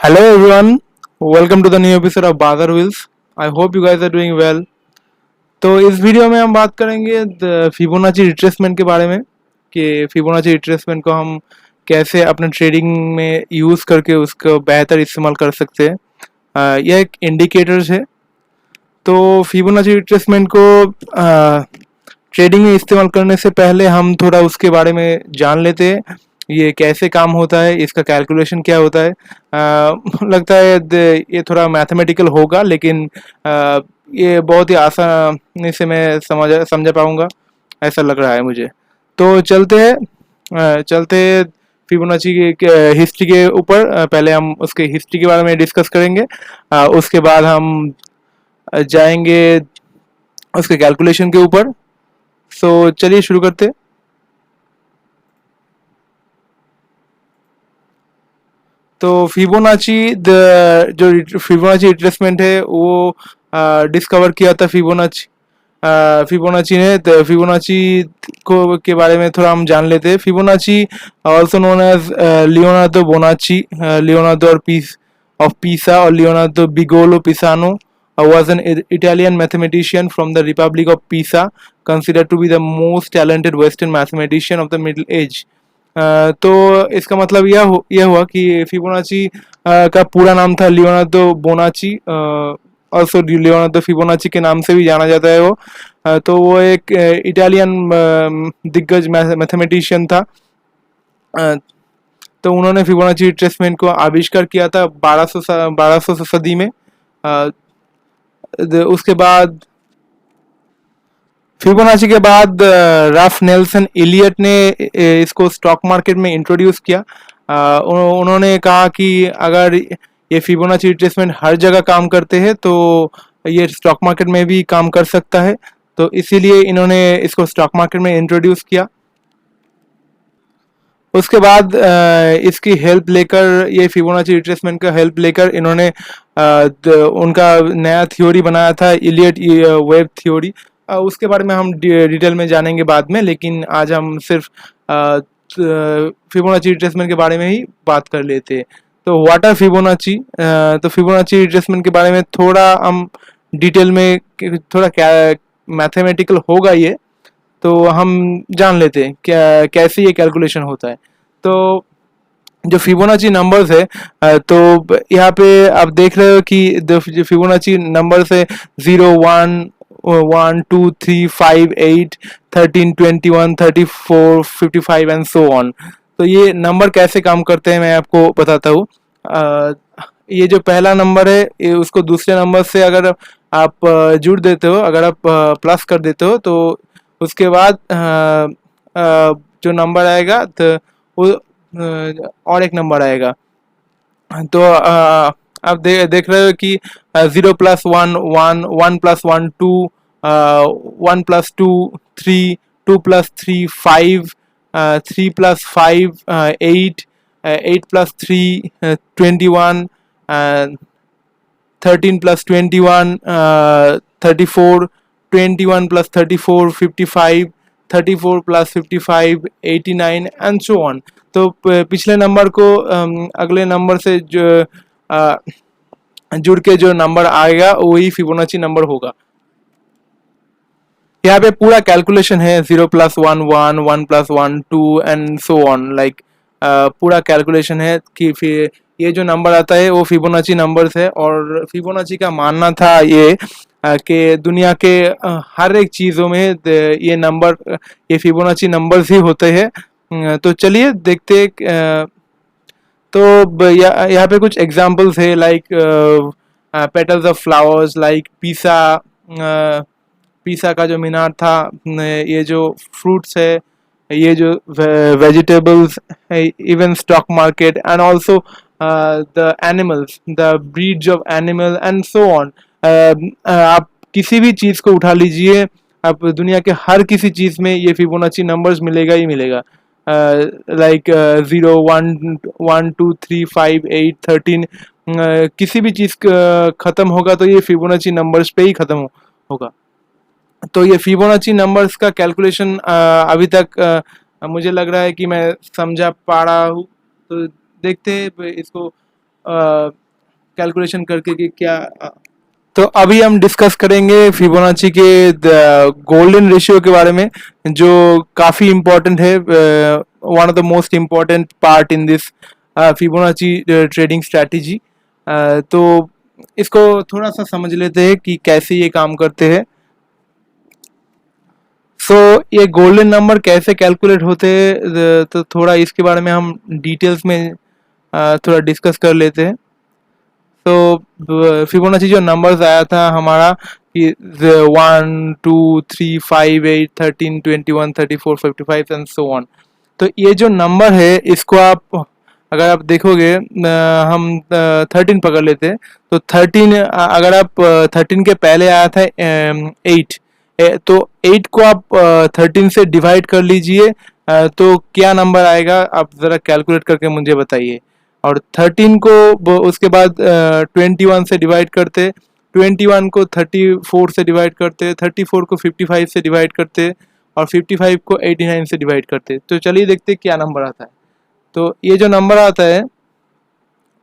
Hello everyone, welcome to the new episode of Bazaar Wheels. I hope you guys are doing well. तो इस video में हम बात करेंगे फिबोनाची रिट्रेसमेंट के बारे में कि फिबोनाची रिट्रेसमेंट को हम कैसे अपने ट्रेडिंग में यूज़ करके उसको बेहतर इस्तेमाल कर सकते हैं। यह एक इंडिकेटर्स है। तो फिबोनाची रिट्रेसमेंट को ट्रेडिंग में इस्तेमाल करने से पहले हम थोड़ा उसके बारे में जान लेते हैं। ये कैसे काम होता है, इसका कैलकुलेशन क्या होता है। लगता है ये थोड़ा मैथमेटिकल होगा, लेकिन ये बहुत ही आसानी से मैं समझा पाऊंगा, ऐसा लग रहा है मुझे। तो चलते फिबोनाची के हिस्ट्री के ऊपर। पहले हम उसके हिस्ट्री के बारे में डिस्कस करेंगे। उसके बाद हम जाएंगे उसके कैलकुलेशन के ऊपर। सो चलिए शुरू करते। तो फिबोनाची जो फिबोनाची रिट्रेसमेंट है वो डिस्कवर किया था फिबोनाची ने। तो फिबोनाची को के बारे में थोड़ा हम जान लेते हैं। Fibonacci also known as Leonardo Bonacci, Leonardo of Pisa और Leonardo Bigollo Pisano was an Italian mathematician from the Republic of Pisa, considered to be the most talented Western mathematician of the Middle Age. तो इसका मतलब यह हुआ कि Fibonacci का पूरा नाम था Leonardo Bonacci, also Leonardo Fibonacci के नाम से भी जाना जाता है वो। तो वो एक इटालियन दिग्गज मैथमेटिशियन था। तो उन्होंने फिबोनाची रिट्रेसमेंट को आविष्कार किया था 1200 सदी में। उसके बाद फिबोनाची के बाद राफ नेल्सन इलियट ने इसको स्टॉक मार्केट में इंट्रोड्यूस किया। उन्होंने कहा कि अगर ये फिबोनाची रिट्रेसमेंट हर जगह काम करते हैं तो ये स्टॉक मार्केट में भी काम कर सकता है। तो इसीलिए इन्होंने इसको स्टॉक मार्केट में इंट्रोड्यूस किया। उसके बाद इसकी हेल्प लेकर, ये फिबोनाची रिट्रेसमेंट का हेल्प लेकर इन्होंने उनका नया थ्योरी बनाया था, इलियट वेब थ्योरी। उसके बारे में हम डिटेल में जानेंगे बाद में, लेकिन आज हम सिर्फ फिबोनाची रिट्रेसमेंट के बारे में ही बात कर लेते हैं। तो व्हाट आर फिबोनाची? तो फिबोनाची रिट्रेसमेंट के बारे में थोड़ा हम डिटेल में, थोड़ा क्या मैथमेटिकल होगा ये, तो हम जान लेते हैं कैसे ये कैलकुलेशन होता है। तो जो फिबोनाची नंबर्स है, तो यहाँ पे आप देख रहे हो कि जो फिबोनाची नंबर्स है 0, 1, 1, 2, 3, 5, 8, 13, 21, 34, 55 एंड सो ऑन। तो ये नंबर कैसे काम करते हैं मैं आपको बताता हूँ। ये जो पहला नंबर है, ये उसको दूसरे नंबर से अगर आप जुड़ देते हो, अगर आप प्लस कर देते हो, तो उसके बाद जो नंबर आएगा तो वो और एक नंबर आएगा। तो आप देख रहे हो कि 0 + 1 1, 1 + 1 2, 1 + 2 3, 2 + 3 5, 3 + 5 8, 8 + 3 21, 13 + 21 34, 21 + 34 55, 34 + 55 89 एंड सो ऑन। तो पिछले नंबर को अगले नंबर से जुड़ के जो नंबर आएगा वही फिबोनाची नंबर होगा। यहाँ पे पूरा कैलकुलेशन है, 0 + 1 1, 1 + 1 2 एंड सो ऑन। लाइक पूरा कैलकुलेशन है कि फिर ये जो नंबर आता है वो फिबोनाची नंबर्स है। और फिबोनाची का मानना था ये कि दुनिया के हर एक चीज़ों में ये नंबर, ये फिबोनाची नंबर्स ही होते हैं। तो चलिए देखते। तो यहाँ पे कुछ एग्जांपल्स है, like petals of flowers, like पीसा का जो मीनार था, ये जो फ्रूट्स है, ये जो वेजिटेबल्स है, even stock market and also the animals, the breeds of animal and so on. आप किसी भी चीज़ को उठा लीजिए, आप दुनिया के हर किसी चीज़ में ये फिबोनाची नंबर्स मिलेगा ही मिलेगा। लाइक 0 1 1 2 3 5 8 13, किसी भी चीज़ ख़त्म होगा तो ये फिबोनाची नंबर्स पे ही ख़त्म होगा। तो ये फिबोनाची नंबर्स का कैलकुलेशन अभी तक मुझे लग रहा है कि मैं समझा पा रहा हूँ। तो देखते हैं इसको कैलकुलेशन करके कि क्या। तो अभी हम डिस्कस करेंगे फिबोनाची के गोल्डन रेशियो के बारे में, जो काफ़ी इम्पोर्टेंट है, one of the most important part in this Fibonacci trading strategy. तो इसको थोड़ा सा समझ लेते हैं कि कैसे ये काम करते हैं। सो ये गोल्डन नंबर कैसे कैलकुलेट होते हैं, तो थोड़ा इसके बारे में हम डिटेल्स में थोड़ा डिस्कस कर लेते हैं। तो फिबोनाची जो नंबर्स आया था हमारा कि 1 2 3 5 8 13 21 34 55 एंड सो ऑन। तो ये जो नंबर है इसको आप अगर आप देखोगे, हम 13 पकड़ लेते हैं। तो 13, अगर आप 13 के पहले आया था 8, तो 8 को आप 13 से डिवाइड कर लीजिए, तो क्या नंबर आएगा आप ज़रा कैलकुलेट करके मुझे बताइए। और 13 को उसके बाद 21 से डिवाइड करते, 21 को 34 से डिवाइड करते, 34 को 55 से डिवाइड करते, और 55 को 89 से डिवाइड करते। तो चलिए देखते क्या नंबर आता है। तो ये जो नंबर आता है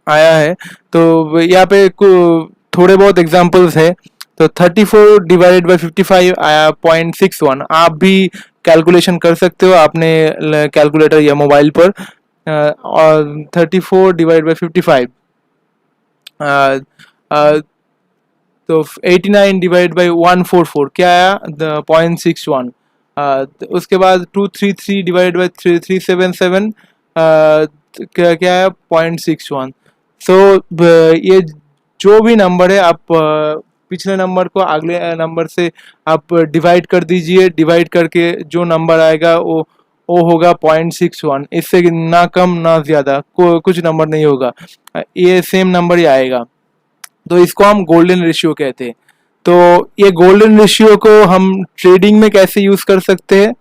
आया है, तो यहाँ पे थोड़े बहुत एग्जांपल्स है। तो 34 डिवाइडेड बाई 55 आया 0.61। आप भी कैलकुलेशन कर सकते हो अपने कैलकुलेटर या मोबाइल पर। और 34 डिवाइड बाई 55, तो 89 डिवाइड बाई 144 क्या आया 0.61। उसके बाद 233 डिवाइड बाई 377 क्या क्या आया 0.61। सो ये जो भी नंबर है आप पिछले नंबर को अगले नंबर से आप डिवाइड कर दीजिए, डिवाइड करके जो नंबर आएगा वो होगा 0.61। इससे ना कम ना ज़्यादा कुछ नंबर नहीं होगा, ये सेम नंबर ही आएगा। तो इसको हम गोल्डन रेशियो कहते हैं। तो ये गोल्डन रेशियो को हम ट्रेडिंग में कैसे यूज़ कर सकते हैं,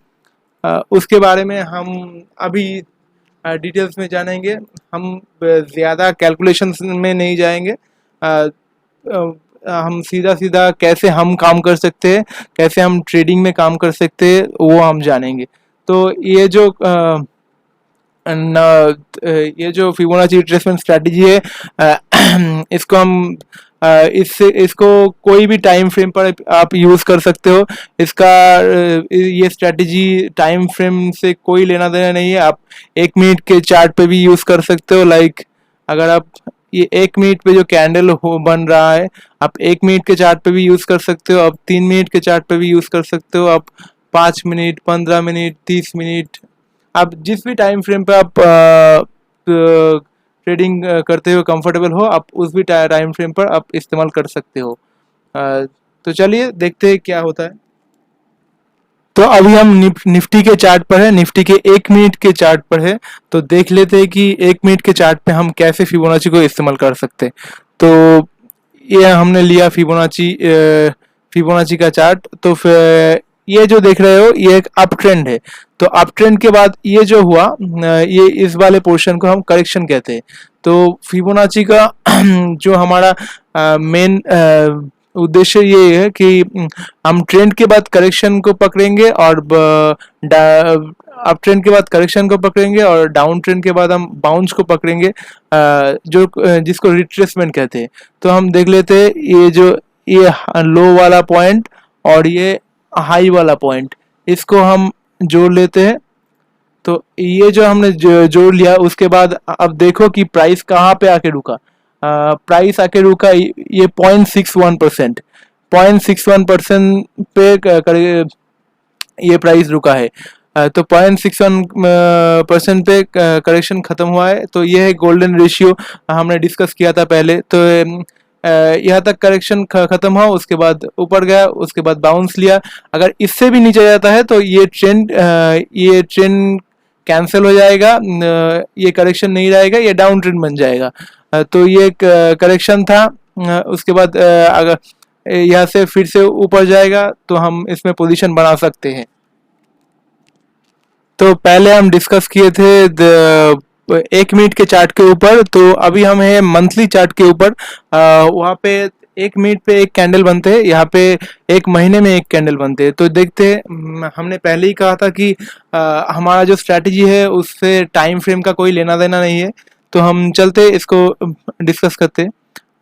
उसके बारे में हम अभी डिटेल्स में जानेंगे। हम ज़्यादा कैलकुलेशंस में नहीं जाएंगे, हम सीधा सीधा कैसे हम काम कर सकते हैं, कैसे हम ट्रेडिंग में काम कर सकते हैं वो हम जानेंगे। तो ये जो फिबोनाची रिट्रेसमेंट स्ट्रैटेजी है, इसको हम इसको कोई भी टाइम फ्रेम पर आप यूज़ कर सकते हो। इसका ये स्ट्रैटेजी टाइम फ्रेम से कोई लेना देना नहीं है। आप 1 मिनट के चार्ट पे भी यूज़ कर सकते हो। लाइक अगर आप ये 1 मिनट पे जो कैंडल बन रहा है, आप 1 मिनट के चार्ट पे भी यूज़ कर सकते हो, आप 3 मिनट के चार्ट पे भी यूज़ कर सकते हो, आप 5 मिनट, 15 मिनट, 30 मिनट, आप जिस भी टाइम फ्रेम पे आप ट्रेडिंग करते हुए कंफर्टेबल हो, आप उस भी टाइम फ्रेम पर आप इस्तेमाल कर सकते हो। तो चलिए देखते हैं क्या होता है। तो अभी हम निफ्टी के चार्ट पर है, निफ्टी के 1 मिनट के चार्ट पर है। तो देख लेते हैं कि 1 मिनट के चार्ट पे हम कैसे फिबोनाची को इस्तेमाल कर सकते हैं। तो ये हमने लिया फिबोनाची का चार्ट। तो फिर ये जो देख रहे हो ये एक अप ट्रेंड है। तो अप ट्रेंड के बाद ये जो हुआ, ये इस वाले पोर्शन को हम करेक्शन कहते हैं। तो फिबोनाची का जो हमारा मेन उद्देश्य ये है कि हम ट्रेंड के बाद करेक्शन को पकड़ेंगे, और अप ट्रेंड के बाद करेक्शन को पकड़ेंगे, और डाउन ट्रेंड के बाद हम बाउंस को पकड़ेंगे, जो जिसको रिट्रेसमेंट कहते हैं। तो हम देख लेते हैं ये लो वाला पॉइंट और ये हाई वाला पॉइंट, इसको हम जोड़ लेते हैं। तो ये जो हमने जोड़ लिया, उसके बाद अब देखो कि प्राइस कहाँ पे आके रुका। प्राइस आके रुका ये 0.61%, 0.61% पे ये प्राइस रुका है। तो 0.61% पे करेक्शन खत्म हुआ है। तो ये है गोल्डन रेशियो, हमने डिस्कस किया था पहले। तो यहाँ तक करेक्शन खत्म हुआ, उसके बाद ऊपर गया, उसके बाद बाउंस लिया। अगर इससे भी नीचे जाता है तो ये ट्रेंड कैंसिल हो जाएगा, ये करेक्शन नहीं रहेगा, ये डाउन ट्रेंड बन जाएगा। तो ये करेक्शन था। उसके बाद अगर यहाँ से फिर से ऊपर जाएगा तो हम इसमें पोजीशन बना सकते हैं। तो पहले हम डिस्कस किए थे 1 मिनट के चार्ट के ऊपर। तो अभी हम है मंथली चार्ट के ऊपर। वहाँ पे 1 मिनट पे एक कैंडल बनते हैं, यहाँ पे 1 महीने में एक कैंडल बनते हैं। तो देखते हैं, हमने पहले ही कहा था कि हमारा जो स्ट्रैटेजी है उससे टाइम फ्रेम का कोई लेना देना नहीं है। तो हम चलते इसको डिस्कस करते।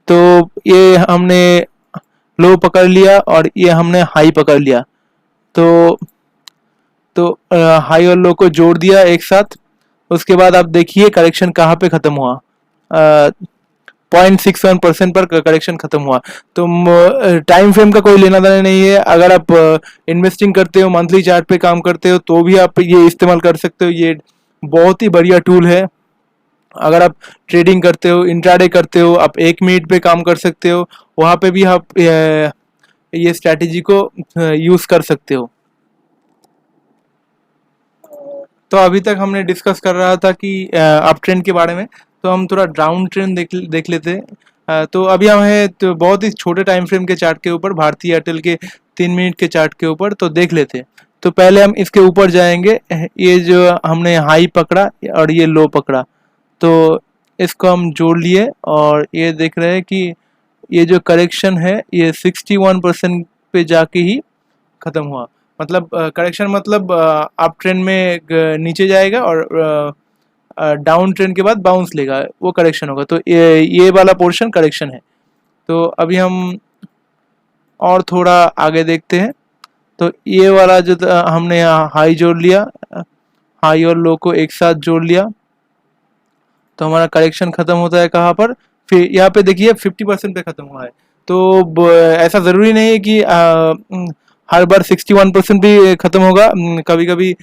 तो ये हमने लो पकड़ लिया और ये हमने हाई पकड़ लिया। तो हाई और लो को जोड़ दिया एक साथ। उसके बाद आप देखिए करेक्शन कहाँ पे ख़त्म हुआ। 0.61% पर करेक्शन खत्म हुआ। तो टाइम फ्रेम का कोई लेना देना नहीं है। अगर आप इन्वेस्टिंग करते हो, मंथली चार्ट पे काम करते हो, तो भी आप ये इस्तेमाल कर सकते हो। ये बहुत ही बढ़िया टूल है। अगर आप ट्रेडिंग करते हो, इंट्राडे करते हो, आप 1 मिनट पे काम कर सकते हो, वहाँ पे भी आप ये स्ट्रैटेजी को यूज़ कर सकते हो। तो अभी तक हमने डिस्कस कर रहा था कि अप ट्रेंड के बारे में। तो हम थोड़ा डाउन ट्रेंड देख लेते हैं। तो अभी हम हैं तो बहुत ही छोटे टाइम फ्रेम के चार्ट के ऊपर, भारतीय एयरटेल के 3 मिनट के चार्ट के ऊपर, तो देख लेते हैं। तो पहले हम इसके ऊपर जाएंगे। ये जो हमने हाई पकड़ा और ये लो पकड़ा, तो इसको हम जोड़ लिए और ये देख रहे हैं कि ये जो करेक्शन है ये 61% पे जाके ही ख़त्म हुआ। मतलब करेक्शन मतलब अप ट्रेंड में नीचे जाएगा और डाउन ट्रेंड के बाद बाउंस लेगा, वो करेक्शन होगा। तो ये वाला पोर्शन करेक्शन है। तो अभी हम और थोड़ा आगे देखते हैं। तो ये वाला जो हमने यहाँ हाई जोड़ लिया, हाई और लो को एक साथ जोड़ लिया, तो हमारा करेक्शन ख़त्म होता है कहाँ पर? फिर यहाँ पे देखिए 50% पे ख़त्म हुआ है। तो ऐसा ज़रूरी नहीं है कि हर बार 61% भी ख़त्म होगा। कभी कभी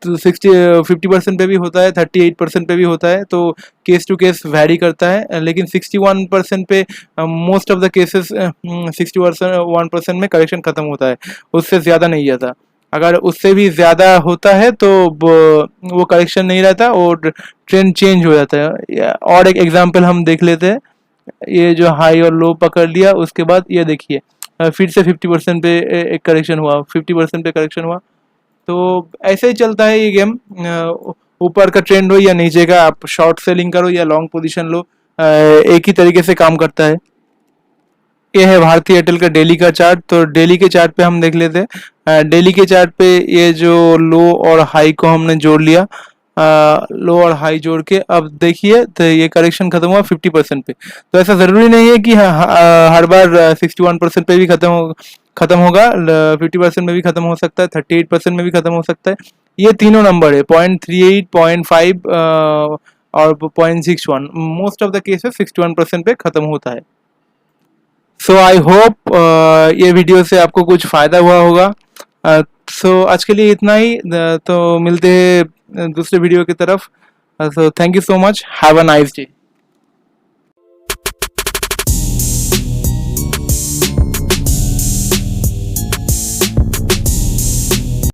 तो 50% पे भी होता है, 38% पे भी होता है। तो केस टू केस वैरी करता है, लेकिन 61% पे मोस्ट ऑफ द केसेस 61% में करेक्शन ख़त्म होता है, उससे ज़्यादा नहीं जाता। अगर उससे भी ज़्यादा होता है तो वो करेक्शन नहीं रहता और ट्रेंड चेंज हो जाता है। और एक एग्जांपल हम देख लेते हैं। ये जो हाई और लो पकड़ लिया, उसके बाद ये देखिए फिर से 50% पे एक करेक्शन हुआ, 50% पे करेक्शन हुआ। तो ऐसे ही चलता है ये गेम। ऊपर का ट्रेंड हो या नीचे का, आप शॉर्ट सेलिंग करो या लॉन्ग पोजीशन लो, एक ही तरीके से काम करता है। ये है भारतीय एयरटेल का डेली का चार्ट। तो डेली के चार्ट पे हम देख लेते हैं। डेली के चार्ट पे ये जो लो और हाई को हमने जोड़ लिया, लो और हाई जोड़ के अब देखिए तो ये करेक्शन खत्म हुआ 50% पे। तो ऐसा ज़रूरी नहीं है कि हर बार 61% पे भी खत्म होगा, 50% में भी खत्म हो सकता है, 38% में भी खत्म हो सकता है। ये तीनों नंबर है 0.38, 0.5 और 0.61। मोस्ट ऑफ द केसेस 61% पे खत्म होता है। सो आई होप ये वीडियो से आपको कुछ फ़ायदा हुआ होगा। सो आज के लिए इतना ही। तो मिलते हैं दूसरे वीडियो की तरफ। So thank you so much, have a nice day.